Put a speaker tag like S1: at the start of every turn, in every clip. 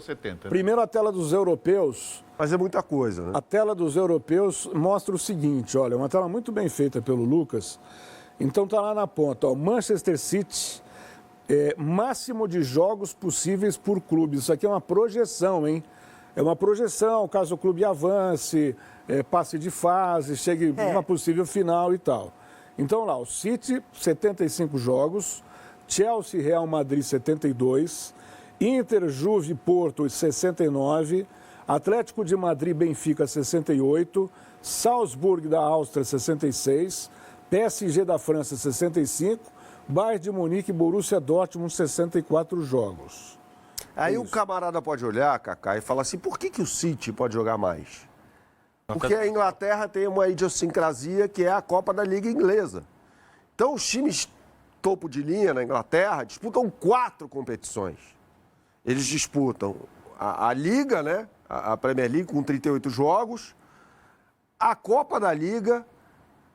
S1: 70.
S2: Primeiro a tela dos europeus.
S3: Mas é muita coisa, né?
S2: A tela dos europeus mostra o seguinte, olha, uma tela muito bem feita pelo Lucas. Então tá lá na ponta, ó, Manchester City, máximo de jogos possíveis por clube. Isso aqui é uma projeção, hein? É uma projeção, caso o clube avance, passe de fase, chegue uma possível final e tal. Então lá, o City, 75 jogos, Chelsea, Real Madrid, 72, Inter, Juve, Porto, 69, Atlético de Madrid, Benfica, 68, Salzburg da Áustria, 66, PSG da França, 65, Bayern de Munique, Borussia Dortmund, 64 jogos.
S3: Aí o camarada pode olhar, Cacá, e falar assim, por que o City pode jogar mais? Porque a Inglaterra tem uma idiosincrasia que é a Copa da Liga Inglesa. Então, os times topo de linha na Inglaterra disputam 4 competições. Eles disputam a Liga, né? A Premier League com 38 jogos, a Copa da Liga,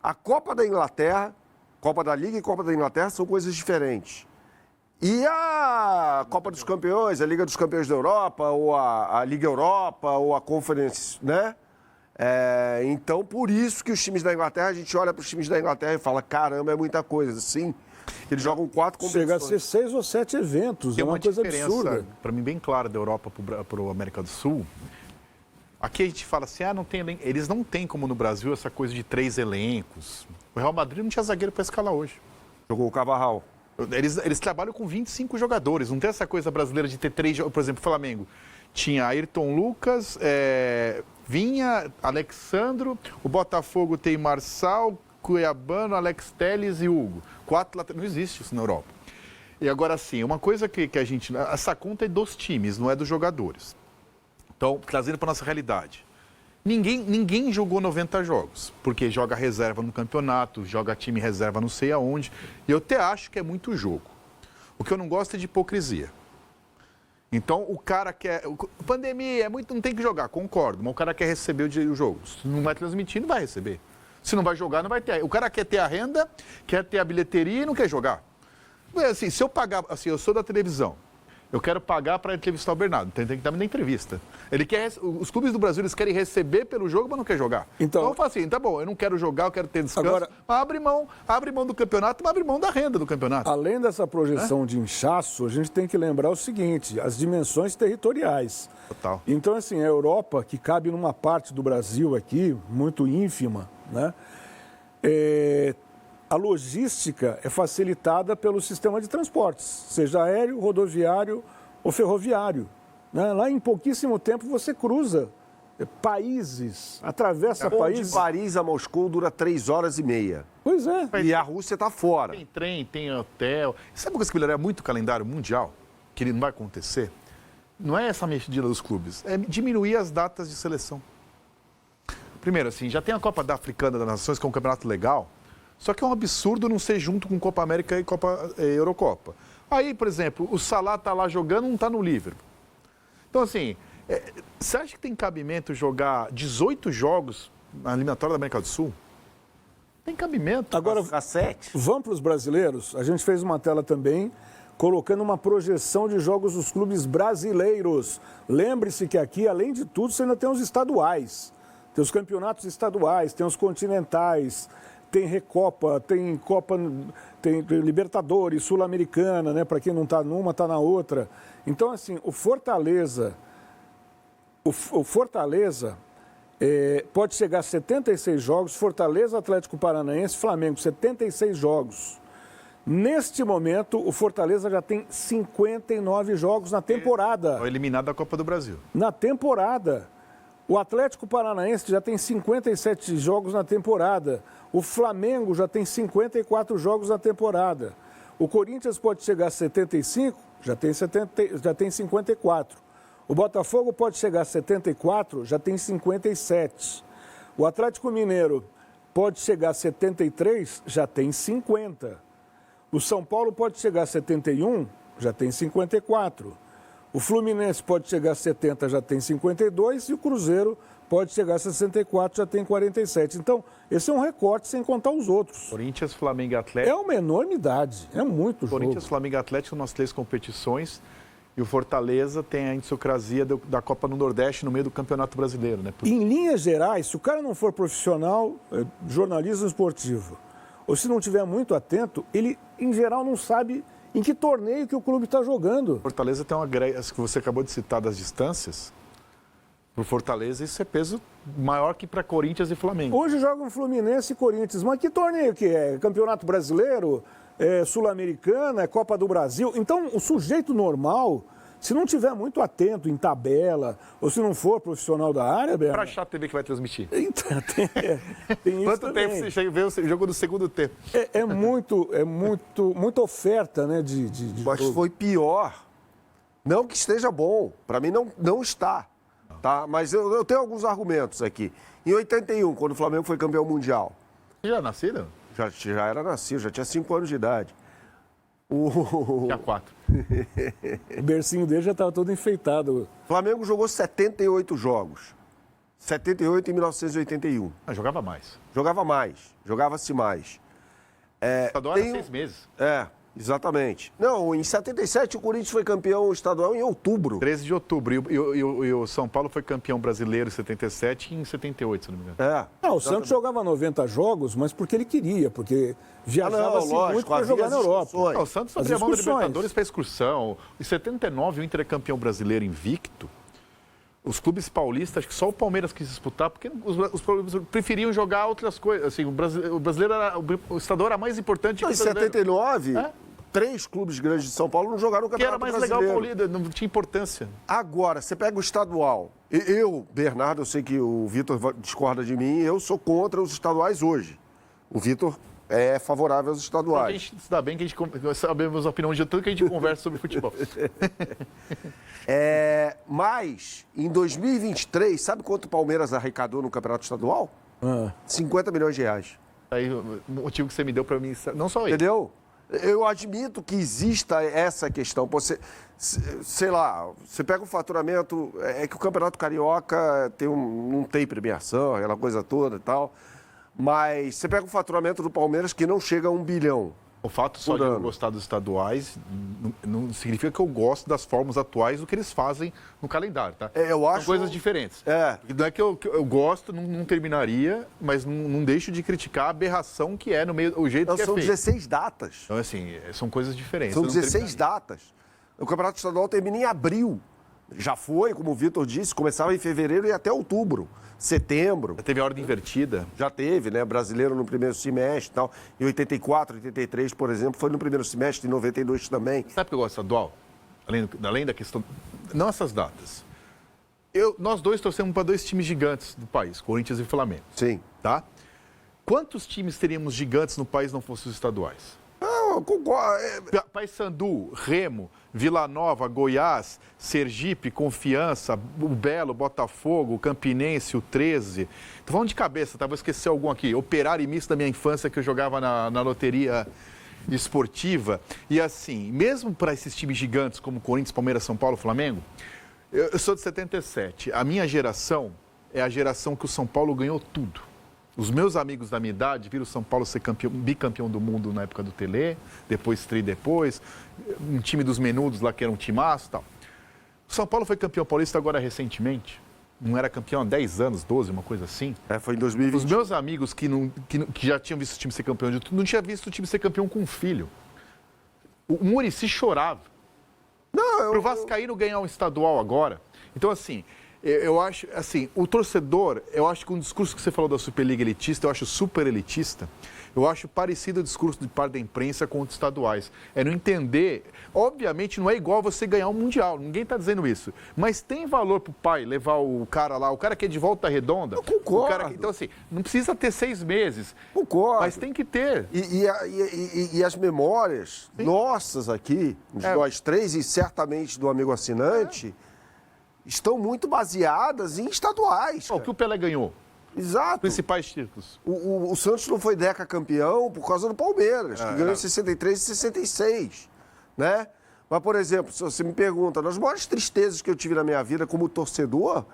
S3: a Copa da Inglaterra. Copa da Liga e Copa da Inglaterra são coisas diferentes. E a Copa dos Campeões, a Liga dos Campeões da Europa, ou a Liga Europa, ou a Conference, né? Então, por isso que os times da Inglaterra, a gente olha para os times da Inglaterra e fala, caramba, é muita coisa. Sim, eles jogam 4 competições.
S2: Chega a ser 6 ou 7 eventos,
S1: Tem
S2: é uma coisa absurda.
S1: Para mim, bem clara da Europa para o América do Sul. Aqui a gente fala assim, não tem elenco. Eles não têm, como no Brasil, essa coisa de 3 elencos. O Real Madrid não tinha zagueiro para escalar hoje.
S3: Jogou o Carvajal.
S1: Eles trabalham com 25 jogadores, não tem essa coisa brasileira de ter 3, por exemplo, o Flamengo. Tinha Ayrton Lucas, Vinha, Alexandro, o Botafogo tem Marçal, Cuiabano, Alex Telles e Hugo. 4 laterais, não existe isso na Europa. E agora sim, uma coisa que a gente... Essa conta é dos times, não é dos jogadores. Então, trazendo para a nossa realidade. Ninguém jogou 90 jogos, porque joga reserva no campeonato, joga time reserva não sei aonde. E eu até acho que é muito jogo. O que eu não gosto é de hipocrisia. Então, o cara quer... Pandemia, não tem que jogar, concordo. Mas o cara quer receber o jogo. Se não vai transmitir, não vai receber. Se não vai jogar, não vai ter. O cara quer ter a renda, quer ter a bilheteria e não quer jogar. Assim, se eu pagar... Assim, eu sou da televisão. Eu quero pagar para entrevistar o Bernardo. Então, tem que dar uma entrevista. Os clubes do Brasil, eles querem receber pelo jogo, mas não quer jogar. Então eu falo assim, tá bom, eu não quero jogar, eu quero ter descanso. Agora, mas abre mão do campeonato, mas abre mão da renda do campeonato.
S2: Além dessa projeção de inchaço, a gente tem que lembrar o seguinte, as dimensões territoriais.
S1: Total.
S2: Então, assim, a Europa, que cabe numa parte do Brasil aqui, muito ínfima, né? A logística é facilitada pelo sistema de transportes, seja aéreo, rodoviário ou ferroviário. Né? Lá em pouquíssimo tempo você cruza países, atravessa países.
S3: De Paris a Moscou dura 3 horas e meia.
S2: Pois é.
S3: E a Rússia está fora.
S1: Tem trem, tem hotel. Sabe uma coisa que melhoraria muito o calendário mundial? Que não vai acontecer? Não é essa medida dos clubes, é diminuir as datas de seleção. Primeiro, assim, já tem a Copa da Africana das Nações, que é um campeonato legal. Só que é um absurdo não ser junto com Copa América e Copa Eurocopa. Aí, por exemplo, o Salah está lá jogando, não está no Liverpool. Então, assim, você acha que tem cabimento jogar 18 jogos na eliminatória da América do Sul? Tem cabimento.
S2: Agora, vamos para os brasileiros. A gente fez uma tela também colocando uma projeção de jogos dos clubes brasileiros. Lembre-se que aqui, além de tudo, você ainda tem os estaduais. Tem os campeonatos estaduais, tem os continentais... Tem Recopa, tem Copa, tem Libertadores, Sul-Americana, né? Para quem não está numa, está na outra. Então, assim, o Fortaleza pode chegar a 76 jogos, Fortaleza, Atlético Paranaense, Flamengo, 76 jogos. Neste momento, o Fortaleza já tem 59 jogos na temporada.
S1: Foi eliminado da Copa do Brasil.
S2: Na temporada. O Atlético Paranaense já tem 57 jogos na temporada. O Flamengo já tem 54 jogos na temporada. O Corinthians pode chegar a 75, já tem 54. O Botafogo pode chegar a 74, já tem 57. O Atlético Mineiro pode chegar a 73, já tem 50. O São Paulo pode chegar a 71, já tem 54. O Fluminense pode chegar a 70, já tem 52, e o Cruzeiro pode chegar a 64, já tem 47. Então, esse é um recorte sem contar os outros.
S1: Corinthians, Flamengo e Atlético.
S2: É uma enormidade, é muito jogo.
S1: Corinthians, Flamengo e Atlético nas 3 competições. E o Fortaleza tem a idiosincrasia da Copa no Nordeste no meio do Campeonato Brasileiro, né?
S2: Em linhas gerais, se o cara não for profissional, jornalismo esportivo, ou se não estiver muito atento, ele, em geral, não sabe em que torneio que o clube está jogando.
S1: Fortaleza tem uma greve, que você acabou de citar das distâncias. Para o Fortaleza, isso é peso maior que para Corinthians e Flamengo.
S2: Hoje jogam Fluminense e Corinthians, mas que torneio que é? Campeonato Brasileiro? Sul-Americana? Copa do Brasil? Então, o sujeito normal, se não tiver muito atento em tabela, ou se não for profissional da área, Bernardo...
S1: Para achar a TV que vai transmitir.
S2: Então, tem isso
S1: Quanto
S2: também.
S1: tempo você vê o jogo do segundo tempo?
S2: Muita oferta, né, de
S3: Mas
S2: jogo.
S3: foi pior. Não que esteja bom. Para mim, não está. Tá? Mas eu tenho alguns argumentos aqui. Em 81, quando o Flamengo foi campeão mundial.
S1: Já nasceram?
S3: Já era nascido, já tinha 5 anos de idade.
S1: Tinha 4.
S2: O bercinho dele já estava todo enfeitado.
S3: O Flamengo jogou 78 jogos. 78 em 1981.
S1: Jogava mais.
S3: Jogava-se mais.
S1: O estadual era 6 meses.
S3: Exatamente. Não, em 77 o Corinthians foi campeão estadual em outubro.
S1: 13 de outubro. E o São Paulo foi campeão brasileiro em 77 e em 78, se não me engano.
S2: Não, o Santos jogava 90 jogos, mas porque ele queria, porque viajava-se muito para jogar na Europa.
S1: Não, o Santos abria a mão da Libertadores para excursão. Em 79, o Inter é campeão brasileiro invicto. Os clubes paulistas, acho que só o Palmeiras quis disputar, porque os preferiam jogar outras coisas. Assim, o brasileiro o estadual era mais importante
S3: Em
S1: que o brasileiro.
S3: 79, 3 clubes grandes de São Paulo não jogaram o
S1: Que era
S3: Campeonato
S1: mais
S3: Brasileiro.
S1: legal o Paulista, não tinha importância.
S3: Agora, você pega o estadual. Bernardo, eu sei que o Vitor discorda de mim, eu sou contra os estaduais hoje. O Vitor é favorável aos estaduais.
S1: A gente se dá bem que a gente sabemos a opinião de tudo que a gente conversa sobre futebol.
S3: Mas, em 2023, sabe quanto o Palmeiras arrecadou no Campeonato Estadual? 50 milhões de reais.
S1: Aí, o motivo que você me deu para mim, não só ele.
S3: Entendeu? Eu admito que exista essa questão. Você, sei lá, você pega o faturamento, é que o Campeonato Carioca não tem premiação, aquela coisa toda e tal, mas você pega o faturamento do Palmeiras que não chega a 1 bilhão.
S1: O fato só de eu gostar dos estaduais não significa que eu gosto das formas atuais do que eles fazem no calendário, tá? São coisas diferentes. Não é que eu gosto, não terminaria, mas não deixo de criticar a aberração que é no meio, o jeito que é feito.
S3: São 16 datas.
S1: Então, assim, são coisas diferentes.
S3: São 16 datas. O Campeonato Estadual termina em abril. Já foi, como o Vitor disse, começava em fevereiro e ia até outubro. Setembro.
S1: Já teve a ordem invertida?
S3: Já teve, né? Brasileiro no primeiro semestre e tal. Em 84, 83, por exemplo, foi no primeiro semestre, em 92 também.
S1: Sabe que eu gosto estadual? Além da questão... Não essas datas. Nós dois torcemos para 2 times gigantes do país, Corinthians e Flamengo.
S3: Sim.
S1: Tá? Quantos times teríamos gigantes no país não fossem os estaduais?
S3: Eu concordo.
S1: Paysandu, Remo, Vila Nova, Goiás, Sergipe, Confiança, o Belo, Botafogo, o Campinense, o 13. Tô falando de cabeça, tá? Vou esquecer algum aqui. Operário e Misto da minha infância que eu jogava na loteria esportiva. E assim, mesmo para esses times gigantes como Corinthians, Palmeiras, São Paulo, Flamengo, eu sou de 77. A minha geração é a geração que o São Paulo ganhou tudo. Os meus amigos da minha idade viram o São Paulo ser bicampeão do mundo na época do Tele, depois um time dos menudos lá que era um timaço e tal. O São Paulo foi campeão paulista agora recentemente, não era campeão há 10 anos, 12, uma coisa assim.
S3: Foi em 2020.
S1: Os meus amigos que já tinham visto o time ser campeão de tudo, não tinham visto o time ser campeão com um filho. O Muricy chorava. Para o Vascaíno ganhar um estadual agora. Então, assim... Eu acho, assim, o torcedor, eu acho que um discurso que você falou da Superliga elitista, eu acho super elitista, eu acho parecido ao discurso de parte da imprensa com os estaduais. É não entender, obviamente não é igual você ganhar um Mundial, ninguém está dizendo isso, mas tem valor para o pai levar o cara lá, o cara que é de Volta Redonda.
S3: Eu concordo.
S1: Então, assim, não precisa ter 6 meses.
S3: Concordo.
S1: Mas tem que ter.
S3: E as memórias nossas aqui, nós 3 e certamente do amigo assinante... estão muito baseadas em estaduais.
S1: O que o Pelé ganhou?
S3: Exato.
S1: Principais títulos.
S3: O Santos não foi decacampeão por causa do Palmeiras, que ganhou em 63 e 66, né? Mas, por exemplo, se você me pergunta, uma das maiores tristezas que eu tive na minha vida como torcedor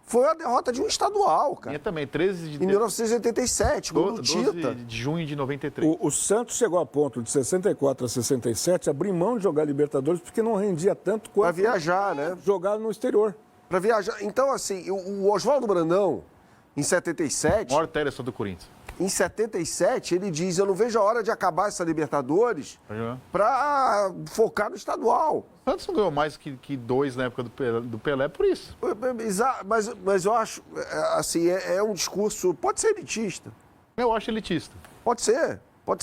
S3: Foi a derrota de um estadual, cara.
S1: Tinha também, 13 de...
S3: Em 1987, gol do
S1: 12
S3: Tita.
S1: de junho de 93.
S2: O Santos chegou a ponto de 64 a 67 abrir mão de jogar Libertadores porque não rendia tanto
S3: Pra
S2: quanto
S3: viajar, né?
S2: jogar no exterior.
S3: Pra viajar. Então, assim, o Oswaldo Brandão, em 77...
S1: Maior Téléson do Corinthians.
S3: Em 77, ele diz, eu não vejo a hora de acabar essa Libertadores para focar no estadual.
S1: O Santos não ganhou mais que 2 na época do Pelé por isso.
S3: Mas eu acho, assim, é um discurso, pode ser elitista,
S1: Eu acho elitista.
S3: pode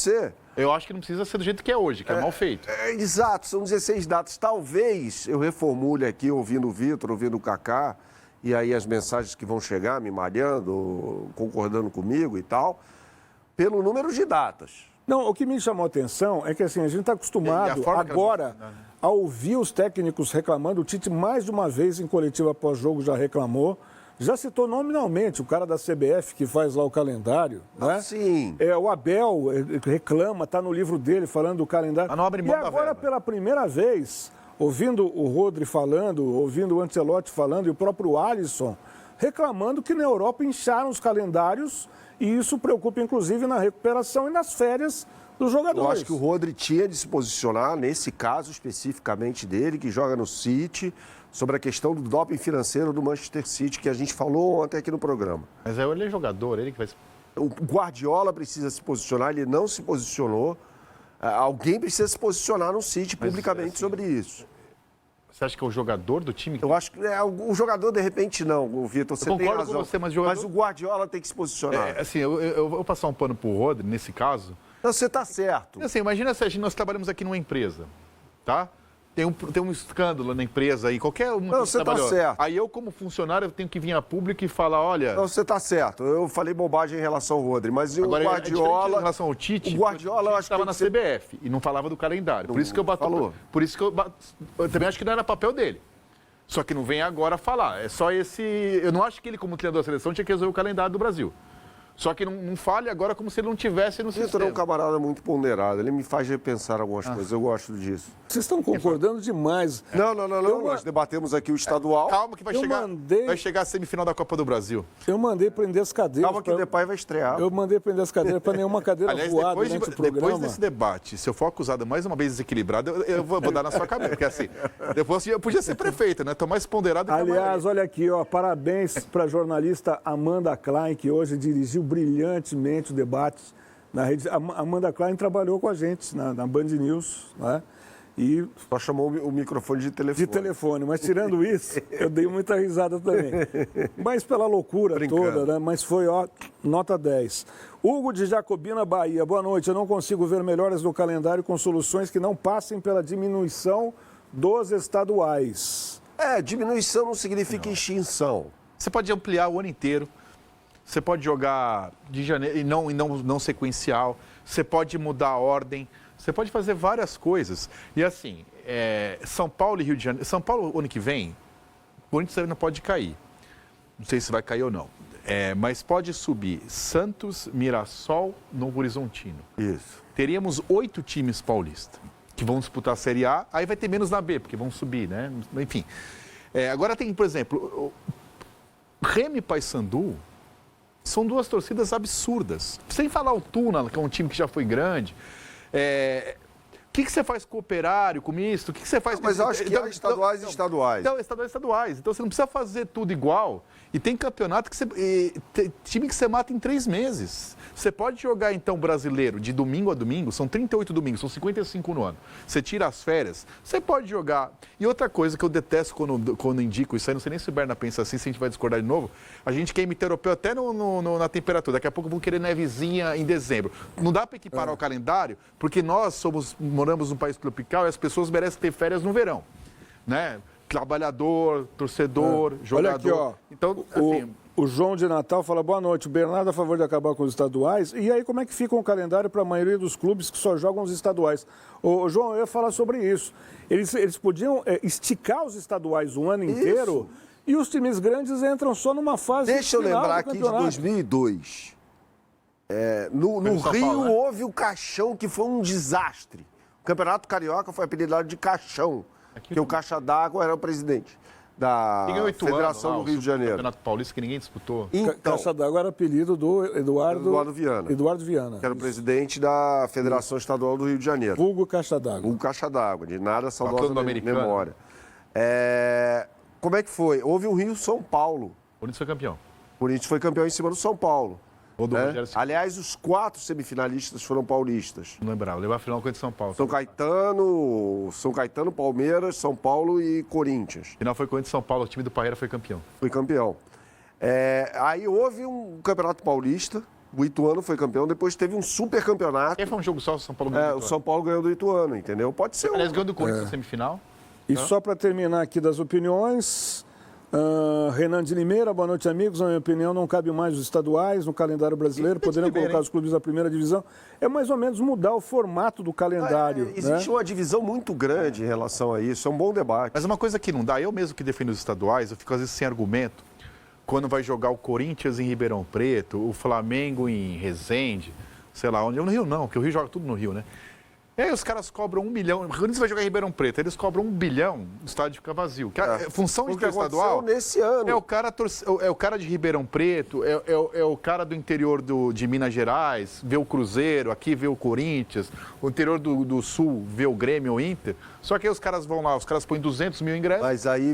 S3: ser.
S1: Eu acho que não precisa ser do jeito que é hoje, que é mal feito.
S3: Exato, são 16 datas. Talvez eu reformule aqui, ouvindo o Vitor, ouvindo o Kaká, e aí as mensagens que vão chegar, me malhando, concordando comigo e tal, pelo número de datas.
S2: Não, o que me chamou a atenção é que assim, a gente está acostumado agora a ouvir os técnicos reclamando. O Tite mais de uma vez em coletiva pós-jogo já reclamou. Já citou nominalmente o cara da CBF que faz lá o calendário, né?
S3: Sim.
S2: O Abel reclama, está no livro dele falando do calendário.
S1: Mas não abre
S2: E
S1: mão da
S2: agora,
S1: verba.
S2: pela primeira vez, ouvindo o Rodri falando, ouvindo o Ancelotti falando e o próprio Alisson reclamando que na Europa incharam os calendários e isso preocupa, inclusive, na recuperação e nas férias dos jogadores.
S3: Eu acho que o Rodri tinha de se posicionar, nesse caso especificamente dele, que joga no City, sobre a questão do doping financeiro do Manchester City, que a gente falou ontem aqui no programa.
S1: Mas ele é jogador, ele que vai...
S3: O Guardiola precisa se posicionar, ele não se posicionou. Alguém precisa se posicionar no City publicamente
S1: assim,
S3: sobre isso.
S1: Você acha que é o jogador do time?
S3: Eu acho que o jogador, de repente, não, o Vitor, você tem
S1: concordo
S3: razão.
S1: com você, mas o
S3: Guardiola tem que se posicionar.
S1: assim, eu vou passar um pano pro Rodri, nesse caso.
S3: Não, você está certo.
S1: Assim, imagina se nós trabalhamos aqui numa empresa, tá? Tem um escândalo na empresa aí, qualquer um.
S3: Não, você está certo.
S1: Aí eu, como funcionário, eu tenho que vir a público e falar, olha...
S3: Não, você está certo. Eu falei bobagem em relação ao Rodri, mas
S1: Agora,
S3: o Guardiola...
S1: em relação ao Tite,
S3: o Guardiola, eu acho que
S1: estava na CBF e não falava do calendário. Por isso que eu bato...
S3: Falou.
S1: Por isso que eu também acho que não era papel dele. Só que não vem agora falar. É só esse... Eu não acho que ele, como treinador da seleção, tinha que resolver o calendário do Brasil. Só que não fale agora como se ele não tivesse no
S3: Vitor
S1: sistema.
S3: é um camarada muito ponderado. Ele me faz repensar algumas coisas. Eu gosto disso.
S2: Vocês estão concordando demais.
S3: Não. Nós debatemos aqui o estadual.
S1: Calma que vai chegar a semifinal da Copa do Brasil.
S2: Eu mandei prender as cadeiras.
S3: Calma que o Depay vai estrear.
S2: Eu mandei prender as cadeiras para nenhuma cadeira
S1: Aliás,
S2: voar durante o programa.
S1: depois desse debate, se eu for acusado mais uma vez desequilibrado, eu vou dar na sua cabeça. Porque assim, depois eu podia ser prefeito, né? Tô mais ponderado que a
S2: Aliás,
S1: maioria.
S2: olha aqui, ó, parabéns para a jornalista Amanda Klein, que hoje dirigiu brilhantemente o debate na rede. A Amanda Klein trabalhou com a gente na Band News, né? E
S3: Só chamou o microfone de telefone.
S2: mas tirando isso, eu dei muita risada também. Mas pela loucura toda, né? Mas foi, ó, nota 10. Hugo de Jacobina, Bahia. Boa noite. Eu não consigo ver melhoras no calendário com soluções que não passem pela diminuição dos estaduais.
S3: Diminuição não significa extinção.
S1: Você pode ampliar o ano inteiro. Você pode jogar de janeiro e não sequencial. Você pode mudar a ordem. Você pode fazer várias coisas. E assim, São Paulo e Rio de Janeiro... São Paulo, ano que vem, o Corinthians ainda pode cair. Não sei se vai cair ou não. Mas pode subir Santos, Mirassol, Novo Horizontino.
S3: Isso.
S1: Teríamos 8 times paulistas que vão disputar a Série A. Aí vai ter menos na B, porque vão subir, né? Enfim. Agora tem, por exemplo, Remo e Paysandu... São duas torcidas absurdas. Sem falar o Tuna, que é um time que já foi grande. O que você faz com o Operário, com o Misto? O que você faz...
S3: Mas eu acho que há estaduais e estaduais.
S1: Então, estaduais. Então, você não precisa fazer tudo igual. E tem campeonato que time que você mata em 3 meses. Você pode jogar, então, brasileiro de domingo a domingo. São 38 domingos, são 55 no ano. Você tira as férias, você pode jogar. E outra coisa que eu detesto quando indico isso aí, não sei nem se o Berna pensa assim, se a gente vai discordar de novo, a gente quer imitar europeu até na temperatura. Daqui a pouco vão querer nevezinha em dezembro. Não dá para equiparar o calendário, porque nós moramos num país tropical e as pessoas merecem ter férias no verão, né? Trabalhador, torcedor, jogador.
S2: Olha aqui, ó.
S1: Então, assim,
S2: o João de Natal fala, boa noite, o Bernardo a favor de acabar com os estaduais. E aí, como é que fica o calendário para a maioria dos clubes que só jogam os estaduais? Ô, João, eu ia falar sobre isso. Eles podiam esticar os estaduais o ano inteiro e os times grandes entram só numa fase
S3: Deixa eu
S2: final
S3: lembrar
S2: do
S3: aqui de
S2: campeonato.
S3: 2002. No Rio houve o Caixão, que foi um desastre. O Campeonato Carioca foi apelidado de Caixão, porque o caixa d'água era o presidente. da
S1: Tem 8
S3: Federação
S1: anos,
S3: do Rio de Janeiro.
S1: Campeonato Paulista que ninguém disputou.
S3: Então,
S2: Caixa d'Água era apelido do
S3: Eduardo Viana.
S2: Eduardo Viana.
S3: que era o presidente da Federação Estadual do Rio de Janeiro.
S2: Vulgo Caixa d'Água.
S3: O Caixa d'Água, de nada saudosa
S1: Falando do americano.
S3: memória. Como é que foi? Houve um Rio-São Paulo.
S1: O Corinthians foi campeão.
S3: O Corinthians foi campeão em cima do São Paulo.
S1: Ou do
S3: né?
S1: Rogério Ceni.
S3: Aliás, os 4 semifinalistas foram paulistas.
S1: Não lembrava. Levar a final com o São Paulo.
S3: São Caetano, Palmeiras, São Paulo e Corinthians.
S1: A final foi Corinthians e São Paulo. O time do Parreira foi campeão.
S3: Foi campeão. Aí houve um Campeonato Paulista. O Ituano foi campeão. Depois teve um super campeonato.
S1: Quem foi um jogo só? O São Paulo ganhou.
S3: O São Paulo ganhou do Ituano, entendeu? Pode ser
S1: Aliás, ganhou do Corinthians na semifinal.
S2: E só para terminar aqui das opiniões, Renan de Limeira, boa noite, amigos. Na minha opinião, não cabe mais os estaduais no calendário brasileiro, poderiam colocar os clubes da primeira divisão. É mais ou menos mudar o formato do calendário.
S3: Existe uma divisão muito grande em relação a isso. É um bom debate.
S1: Mas uma coisa que não dá, eu mesmo que defendo os estaduais, eu fico às vezes sem argumento. Quando vai jogar o Corinthians em Ribeirão Preto, o Flamengo em Resende, sei lá onde. No Rio não, porque o Rio joga tudo no Rio, né? E aí os caras cobram 1 bilhão. O Corinthians vai jogar em Ribeirão Preto, eles cobram 1 bilhão, o estádio fica vazio. Função de
S3: O que
S1: estadual
S3: aconteceu nesse ano.
S1: é o cara de Ribeirão Preto, é o cara do interior de Minas Gerais, vê o Cruzeiro, aqui vê o Corinthians, o interior do Sul vê o Grêmio ou o Inter. Só que aí os caras vão lá, os caras põem 200 mil ingressos.
S3: Mas aí